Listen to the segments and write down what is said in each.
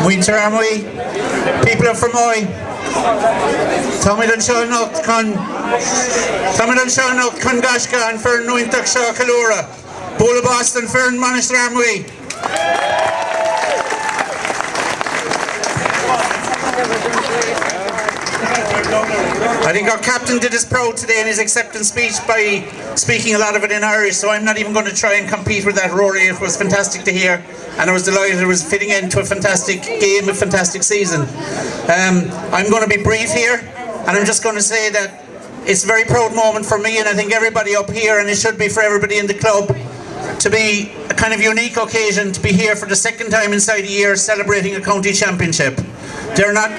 Winter Fermoy, people of Fermoy, Tommy Shonok Kundashka and Fern Nuintak Shaw Kalura, Bola Boston, Fern Monister Fermoy. I think our captain did us proud today in his acceptance speech by speaking a lot of it in Irish, so I'm not even going to try and compete with that, Rory. It was fantastic to hear, and I was delighted it was fitting into a fantastic game, a fantastic season. I'm going to be brief here, and I'm just going to say that it's a very proud moment for me, and I think everybody up here, and it should be for everybody in the club, to be a kind of unique occasion to be here for the second time inside a year celebrating a county championship. They're not...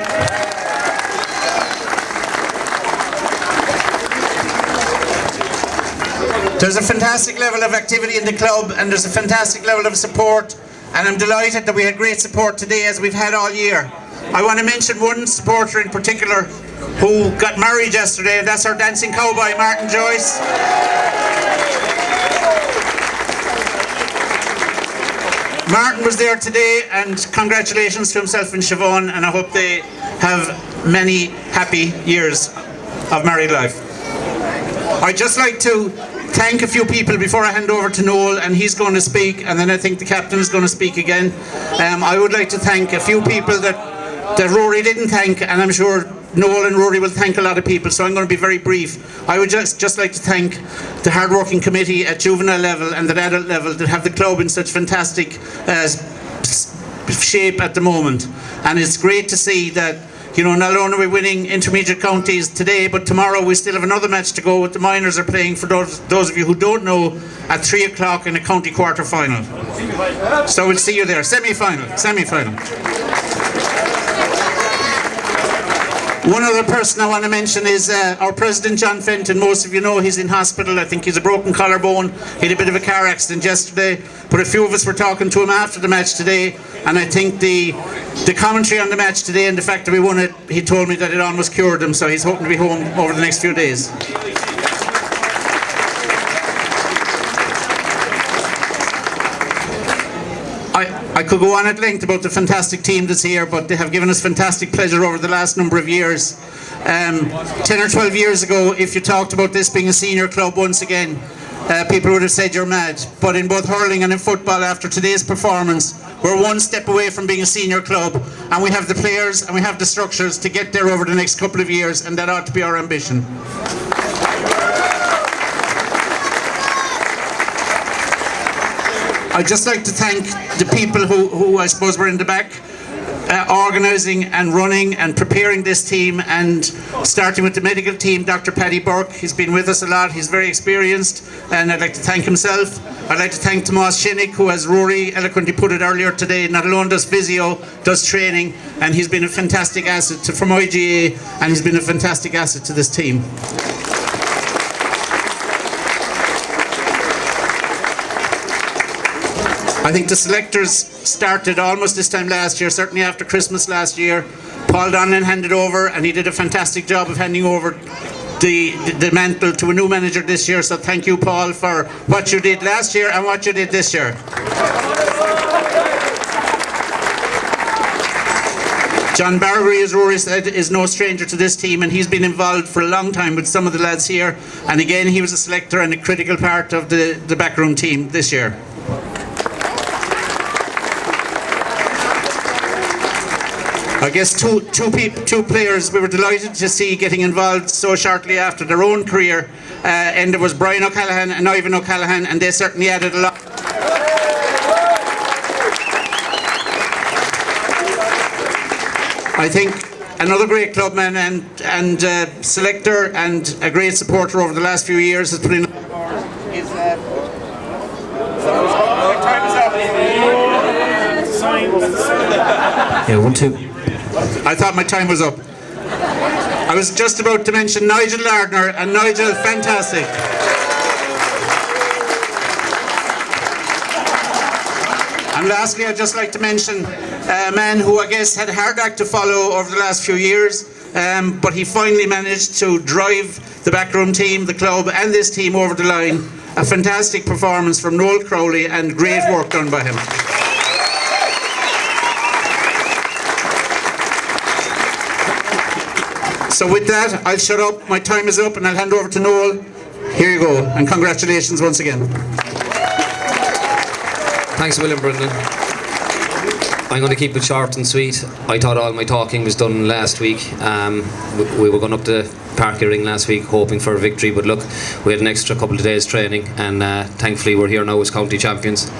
There's a fantastic level of activity in the club and there's a fantastic level of support, and I'm delighted that we had great support today as we've had all year. I want to mention one supporter in particular who got married yesterday, and that's our dancing cowboy, Martin Joyce. Martin was there today, and congratulations to himself and Siobhan, and I hope they have many happy years of married life. I'd just like to thank a few people before I hand over to Noel, and he's going to speak, and then I think the captain is going to speak again. I would like to thank a few people that Rory didn't thank, and I'm sure Noel and Rory will thank a lot of people, so I'm going to be very brief. I would just like to thank the hard-working committee at juvenile level and at adult level that have the club in such fantastic shape at the moment. And it's great to see that, you know, not only are we winning intermediate counties today, but tomorrow we still have another match to go with the minors are playing, for those of you who don't know, at 3 o'clock in a county quarter final. So we'll see you there. Semi-final. One other person I want to mention is our president, John Fenton. Most of you know he's in hospital. I think he's a broken collarbone. He had a bit of a car accident yesterday, but a few of us were talking to him after the match today, and I think the commentary on the match today and the fact that we won it, he told me that it almost cured him, so he's hoping to be home over the next few days. I could go on at length about the fantastic team that's here, but they have given us fantastic pleasure over the last number of years. 10 or 12 years ago, if you talked about this being a senior club once again, people would have said you're mad. But in both hurling and in football, after today's performance, we're one step away from being a senior club, and we have the players and we have the structures to get there over the next couple of years, and that ought to be our ambition. I'd just like to thank the people who I suppose were in the back, organising and running and preparing this team, and starting with the medical team, Dr. Paddy Burke. He's been with us a lot, he's very experienced, and I'd like to thank himself. I'd like to thank Tomas Shinnick, who, as Rory eloquently put it earlier today, not alone does physio, does training, and he's been a fantastic asset to Fermoy GA, and he's been a fantastic asset to this team. I think the selectors started almost this time last year, certainly after Christmas last year. Paul Donlan handed over, and he did a fantastic job of handing over the mantle to a new manager this year, so thank you, Paul, for what you did last year and what you did this year. John Bargery, as Rory said, is no stranger to this team, and he's been involved for a long time with some of the lads here, and again he was a selector and a critical part of the backroom team this year. I guess two players we were delighted to see getting involved so shortly after their own career, and there was Brian O'Callaghan and Ivan O'Callaghan, and they certainly added a lot. I think another great clubman and selector and a great supporter over the last few years has put in. Yeah, 1, 2. I thought my time was up. I was just about to mention Nigel Lardner, and Nigel, fantastic. And lastly, I'd just like to mention a man who I guess had a hard act to follow over the last few years, but he finally managed to drive the backroom team, the club, and this team over the line. A fantastic performance from Noel Crowley, and great work done by him. So with that, I'll shut up. My time is up and I'll hand over to Noel. Here you go, and congratulations once again. Thanks a million, Brendan. I'm going to keep it short and sweet. I thought all my talking was done last week. We were going up to Parky Ring last week hoping for a victory, but look, we had an extra couple of days training, and thankfully we're here now as county champions.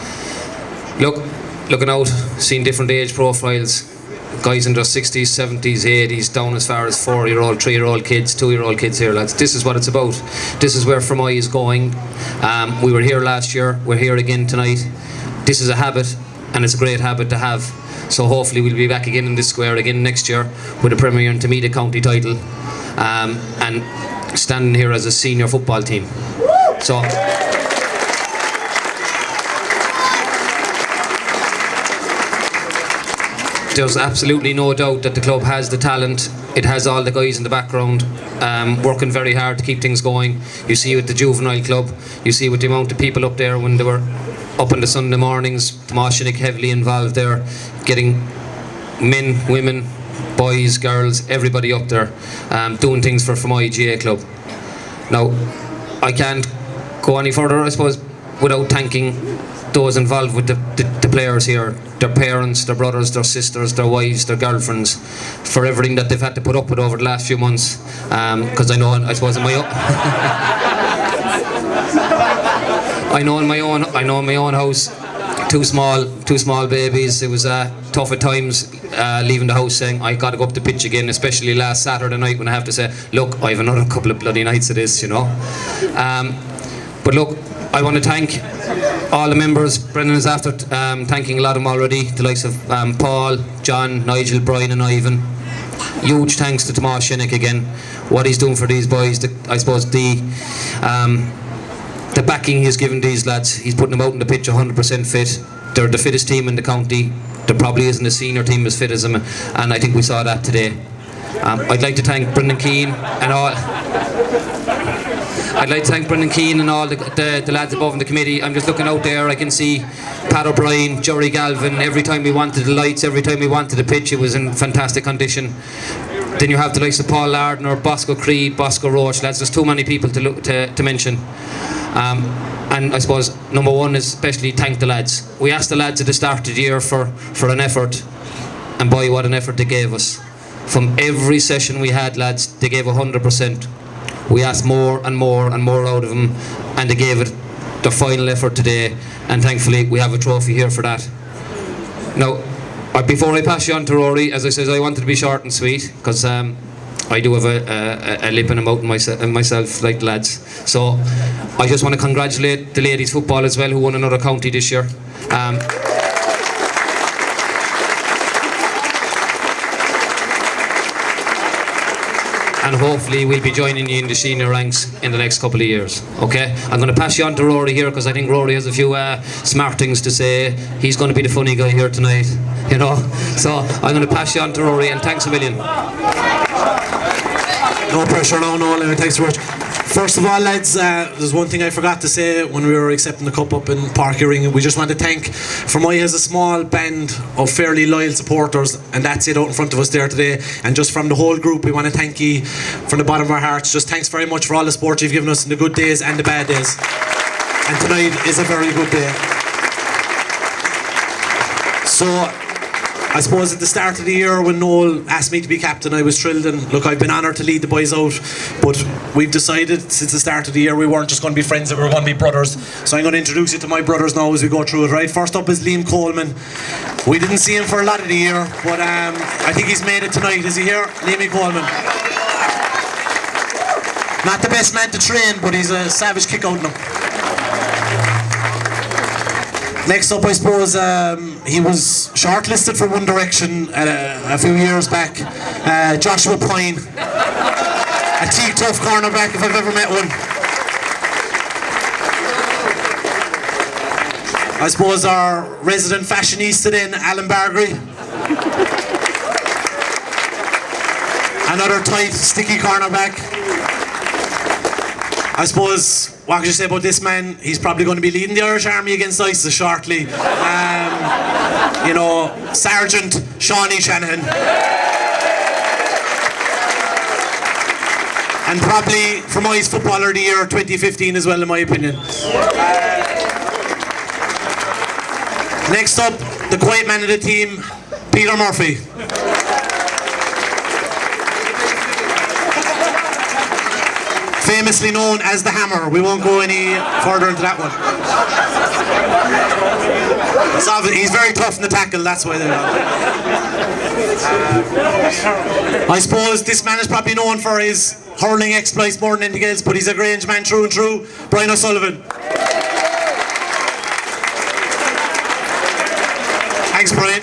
Looking out, seeing different age profiles, guys in their 60s, 70s, 80s, down as far as 4-year-old, 3-year-old kids, 2-year-old kids here, lads. This is what it's about. This is where Fermoy is going. We were here last year, we're here again tonight. This is a habit, and it's a great habit to have. So hopefully we'll be back again in this square again next year with a Premier Intermediate County title, and standing here as a senior football team. So there's absolutely no doubt that the club has the talent. It has all the guys in the background working very hard to keep things going. You see with the juvenile club, you see with the amount of people up there when they were up on the Sunday mornings, Tomas heavily involved there, getting men, women, boys, girls, everybody up there doing things for Fermoy GA Club. Now, I can't go any further, I suppose, without thanking those involved with the players here, their parents, their brothers, their sisters, their wives, their girlfriends, for everything that they've had to put up with over the last few months. Because I suppose in my own house, two small babies. It was tough at times leaving the house, saying I got to go up the pitch again, especially last Saturday night when I have to say, look, I have another couple of bloody nights of this, you know. But look, I want to thank all the members. Brendan is after thanking a lot of them already, the likes of Paul, John, Nigel, Brian and Ivan. Huge thanks to Tomas again, what he's doing for these boys. I suppose the backing he's given these lads, he's putting them out on the pitch 100% fit. They're the fittest team in the county. There probably isn't a senior team as fit as them, and I think we saw that today. I'd like to thank Brendan Keane and all. I'd like to thank Brendan Keane and all the lads above in the committee. I'm just looking out there, I can see Pat O'Brien, Jory Galvin. Every time we wanted the lights, every time we wanted the pitch, it was in fantastic condition. Then you have the likes of Paul Lardner, Bosco Creed, Bosco Roach, lads. There's too many people to mention. And I suppose number one is especially thank the lads. We asked the lads at the start of the year for an effort, and boy, what an effort they gave us. From every session we had, lads, they gave 100%. We asked more and more and more out of them, and they gave it their final effort today, and thankfully we have a trophy here for that. Now, before I pass you on to Rory, as I said, I wanted to be short and sweet, because I do have a lip and a mouth in myself, like the lads. So I just want to congratulate the ladies football as well, who won another county this year. And hopefully we'll be joining you in the senior ranks in the next couple of years. Okay, I'm going to pass you on to Rory here, because I think Rory has a few smart things to say. He's going to be the funny guy here tonight, you know. So I'm going to pass you on to Rory, and thanks a million. No pressure now, Noel, thanks so much. First of all, lads, there's one thing I forgot to say when we were accepting the cup up in Parky Ring. We just want to thank Fermoy has a small band of fairly loyal supporters, and that's it out in front of us there today. And just from the whole group, we want to thank you from the bottom of our hearts. Just thanks very much for all the support you've given us in the good days and the bad days. And tonight is a very good day. So I suppose at the start of the year when Noel asked me to be captain, I was thrilled, and look, I've been honoured to lead the boys out, but we've decided since the start of the year we weren't just going to be friends, that we were going to be brothers. So I'm going to introduce you to my brothers now as we go through it, right? First up is Liam Coleman. We didn't see him for a lot of the year, but I think he's made it tonight. Is he here? Liam Coleman. Not the best man to train, but he's a savage kick out in him. Next up, I suppose, he was shortlisted for One Direction a few years back. Joshua Pine. A tough cornerback if I've ever met one. I suppose our resident fashionista then, Alan Bargary. Another tight, sticky cornerback. I suppose, what could you say about this man? He's probably going to be leading the Irish Army against ISIS shortly. You know, Sergeant Shawnee Shanahan. And probably Fermoy's Footballer of the Year 2015 as well, in my opinion. Next up, the quiet man of the team, Peter Murphy. Famously known as the Hammer. We won't go any further into that one. He's very tough in the tackle, that's why they're I suppose this man is probably known for his hurling exploits more than anything else, but he's a Grange man through and through. Brian O'Sullivan. Thanks, Brian.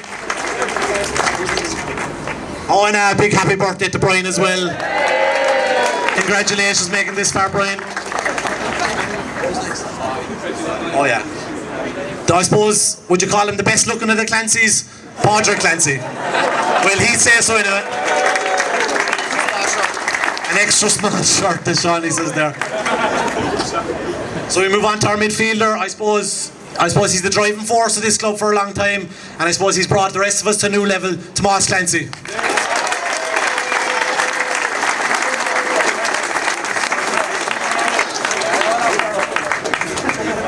Oh, and a big happy birthday to Brian as well. Congratulations making this far, Brian. Oh yeah. I suppose, would you call him the best looking of the Clancys? Padraig Clancy. Well, he'd say so anyway. An extra small shirt, as Shawnee says there. So we move on to our midfielder. I suppose he's the driving force of this club for a long time, and I suppose he's brought the rest of us to a new level. Tomas Clancy.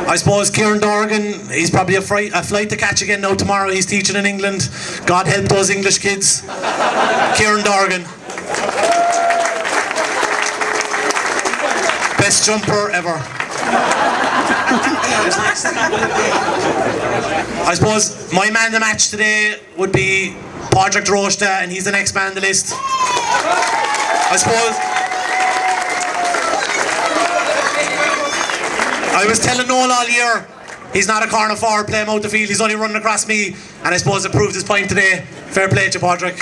I suppose Kieran Dorgan, he's probably a flight to catch again now tomorrow. He's teaching in England. God help those English kids. Kieran Dorgan. Best jumper ever. I suppose my man of the match today would be Padraig Drosta, and he's the next man on the list. I suppose I was telling Noel all year, he's not a corner forward playing out the field, he's only running across me, and I suppose it proved his point today. Fair play to Padraig.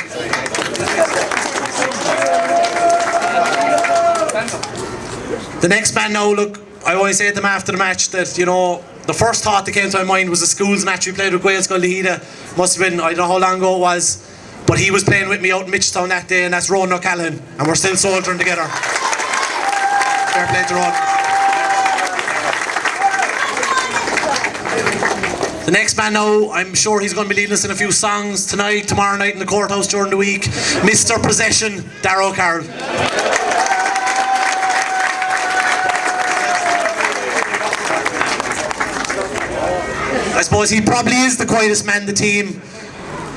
The next man now, look, I always say to them after the match that, you know, the first thought that came to my mind was the schools match we played with Gaelscoil Lahida. Must have been, I don't know how long ago it was, but he was playing with me out in Mitchellstown that day, and that's Ronan O'Callaghan, and we're still soldiering together. Fair play to Ronan. The next man now, I'm sure he's going to be leading us in a few songs tonight, tomorrow night in the courthouse during the week. Mr. Possession, Darrow Carroll. I suppose he probably is the quietest man in the team,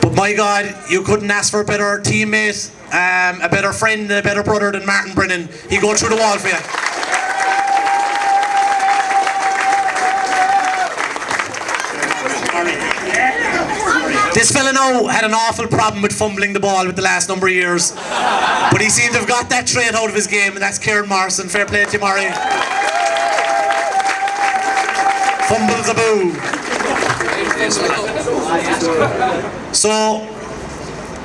but my God, you couldn't ask for a better teammate, a better friend, a better brother than Martin Brennan. He'd go through the wall for you. This fella now had an awful problem with fumbling the ball with the last number of years, but he seemed to have got that trait out of his game, and that's Kieran Morrison. Fair play to you, Murray. Fumbles a boo. So,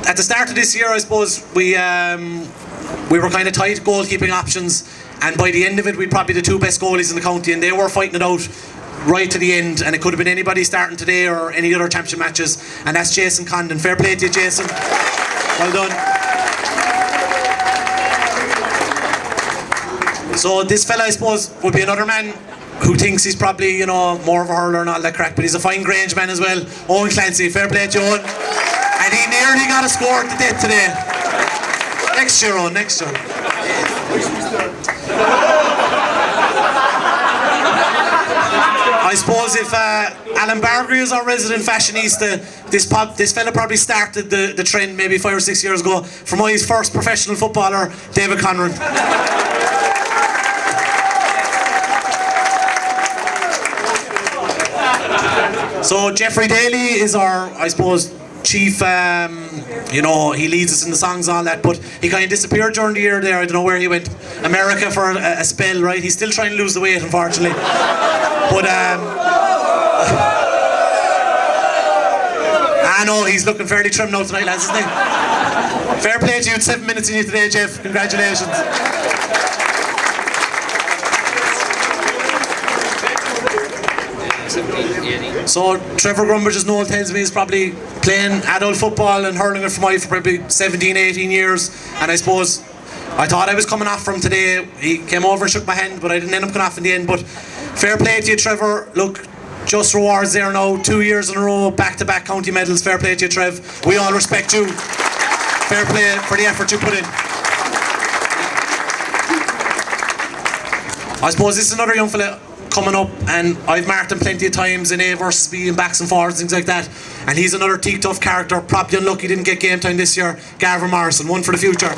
at the start of this year, I suppose we were kind of tight goalkeeping options, and by the end of it, we'd probably the two best goalies in the county, and they were fighting it out right to the end, and it could have been anybody starting today or any other championship matches, and that's Jason Condon. Fair play to you, Jason. Well done. So this fella, I suppose, would be another man who thinks he's probably, you know, more of a hurler and all that crack, but he's a fine Grange man as well. Owen Clancy. Fair play to Owen. And he nearly got a score at the death today. Next year, Owen, next year. I suppose if Alan Bargary is our resident fashionista, this fella probably started the trend maybe 5 or 6 years ago. Fermoy's first professional footballer, David Conran. So Jeffrey Daly is our, I suppose, chief, you know, he leads us in the songs and all that, but he kind of disappeared during the year there. I don't know where he went. America for a spell, right? He's still trying to lose the weight, unfortunately. But, I know he's looking fairly trim now tonight, lads, isn't he? Fair play to you, 7 minutes in you today, Jeff. Congratulations. So Trevor Grumbridge, as Noel tells me, is probably playing adult football and hurling it for Fermoy for probably 17, 18 years, and I suppose I thought I was coming off from today. He came over and shook my hand, but I didn't end up coming off in the end. But fair play to you, Trevor. Look, just rewards there now, 2 years in a row, back-to-back county medals. Fair play to you, Trev. We all respect you. Fair play for the effort you put in. I suppose this is another young fella coming up, and I've marked him plenty of times in A versus B and backs and forwards, things like that. And he's another teak tough character, probably unlucky didn't get game time this year. Garver Morrison, one for the future.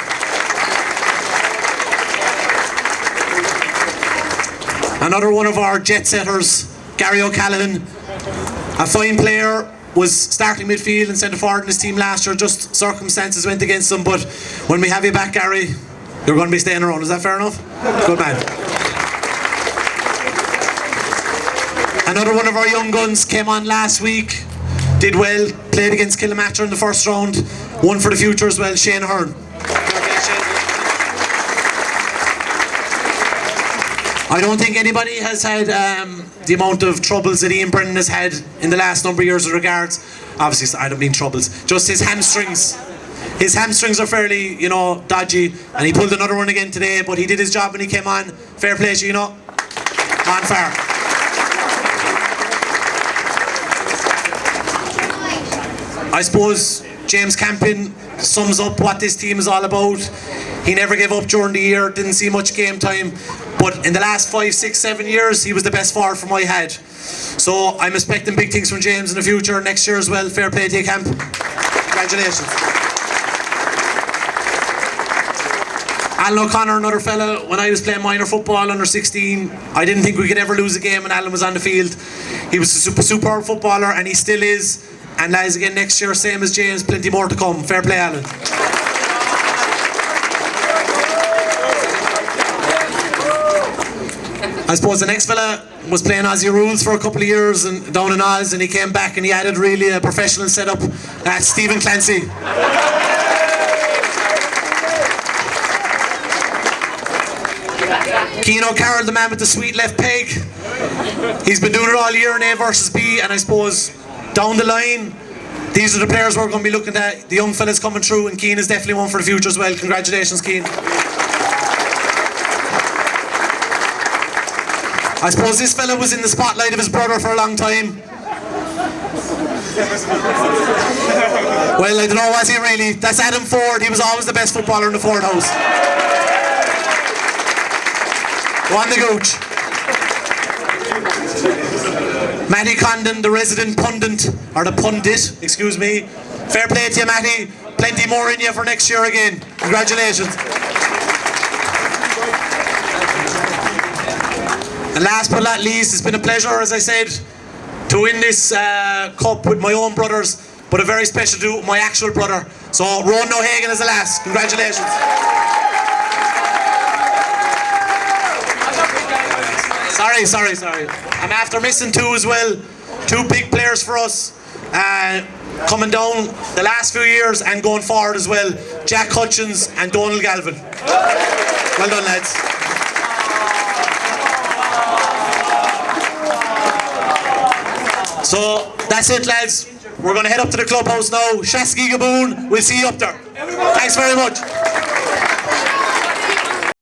Another one of our jet setters, Gary O'Callaghan, a fine player, was starting midfield and centre forward in his team last year. Just circumstances went against him, but when we have you back, Gary, you're going to be staying around. Is that fair enough? Good man. Another one of our young guns came on last week, did well, played against Killamatcher in the first round, one for the future as well, Shane Hearn. I don't think anybody has had the amount of troubles that Ian Brennan has had in the last number of years with regards, obviously I don't mean troubles, just his hamstrings. His hamstrings are fairly, dodgy, and he pulled another one again today, but he did his job when he came on. Fair play to you, On fire. I suppose James Campion sums up what this team is all about. He never gave up during the year, didn't see much game time, but in the last 5, 6, 7 years he was the best forward Fermoy had. So I'm expecting big things from James in the future, next year as well. Fair play to you, Camp. Congratulations. Alan O'Connor, another fella, when I was playing minor football under 16, I didn't think we could ever lose a game when Alan was on the field. He was a superb footballer, and he still is. And lads, again next year, same as James, plenty more to come. Fair play, Alan. I suppose the next fella was playing Aussie rules for a couple of years and down in Oz, and he came back and he added really a professional setup. That's Stephen Clancy. Keane O'Carroll, the man with the sweet left peg. He's been doing it all year in A versus B, and I suppose down the line, these are the players we're going to be looking at. The young fellas coming through, and Keane is definitely one for the future as well. Congratulations, Keane. I suppose this fella was in the spotlight of his brother for a long time. Well, I don't know, was he really? That's Adam Ford. He was always the best footballer in the Ford house. Go on the gooch. Matty Condon, the resident pundit, or the pundit, excuse me. Fair play to you, Matty. Plenty more in you for next year again. Congratulations. And last but not least, it's been a pleasure, as I said, to win this cup with my own brothers, but a very special do with my actual brother. So, Rowan O'Hagan is the last. Congratulations. Sorry. I'm after missing two as well. Two big players for us. Coming down the last few years and going forward as well. Jack Hutchins and Donald Galvin. Well done, lads. So that's it, lads. We're going to head up to the clubhouse now. Shaski Gaboon, we'll see you up there. Thanks very much.